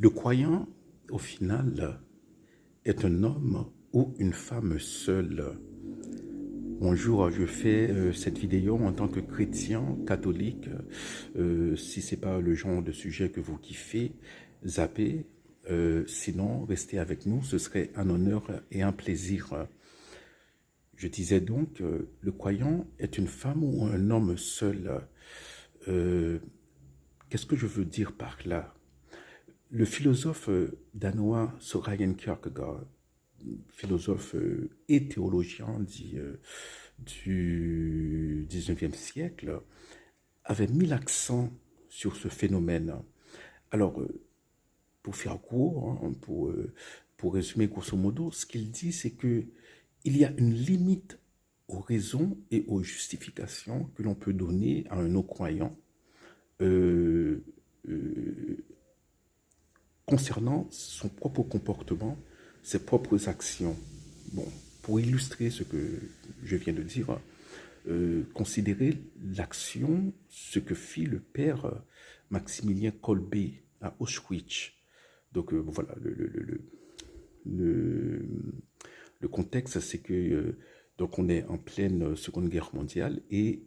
Le croyant, au final, est un homme ou une femme seule. Bonjour, je fais cette vidéo en tant que chrétien catholique. Si c'est pas le genre de sujet que vous kiffez, zappez. Sinon, restez avec nous, ce serait un honneur et un plaisir. Je disais donc, le croyant est une femme ou un homme seul. Qu'est-ce que je veux dire par là? Le philosophe danois Søren Kierkegaard, philosophe et théologien du 19e siècle, avait mis l'accent sur ce phénomène. Alors, pour faire court, hein, pour résumer grosso modo, ce qu'il dit, c'est que il y a une limite aux raisons et aux justifications que l'on peut donner à un non-croyant euh, concernant son propre comportement, ses propres actions. Bon, pour illustrer ce que je viens de dire, considérez l'action, ce que fit le père Maximilien Kolbe à Auschwitz. Donc voilà, le, le contexte, c'est que donc on est en pleine Seconde Guerre mondiale et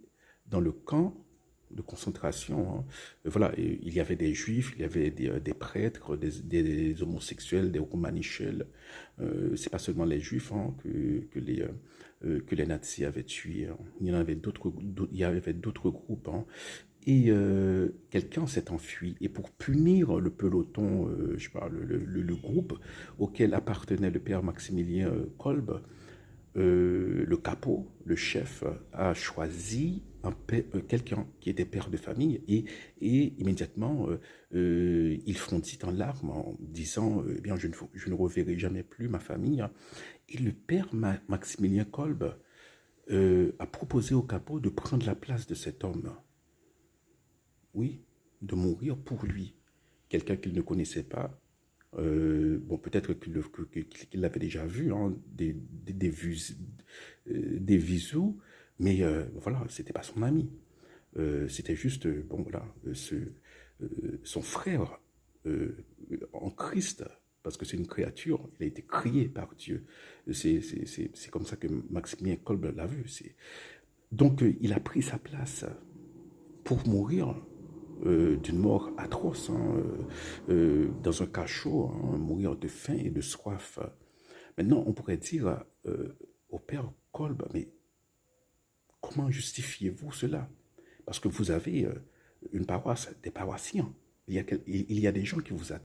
dans le camp de concentration, hein, voilà, il y avait des juifs, il y avait des prêtres, des homosexuels, des romanichels. C'est pas seulement les juifs hein, que les nazis avaient tués. Hein. Il y en avait il y avait d'autres groupes. Hein. Et quelqu'un s'est enfui. Et pour punir le peloton, je parle, le groupe auquel appartenait le père Maximilien Kolbe, le capot, le chef, a choisi quelqu'un qui était père de famille et immédiatement il fondit en larmes en disant eh bien je ne reverrai jamais plus ma famille. Et le père Maximilien Kolbe a proposé au capot de prendre la place de cet homme. Oui, de mourir pour lui. Quelqu'un qu'il ne connaissait pas. Bon, peut-être qu'il l'avait déjà vu, hein, des visus, mais voilà, c'était pas son ami. C'était juste, bon voilà, son frère en Christ, parce que c'est une créature, il a été créé par Dieu. C'est comme ça que Maximilien Kolbe l'a vu. Donc, il a pris sa place pour mourir d'une mort atroce, hein, dans un cachot, hein, mourir de faim et de soif. Maintenant, on pourrait dire au père Kolbe, mais comment justifiez-vous cela? Parce que vous avez une paroisse, des paroissiens. Il y a des gens qui vous attendent.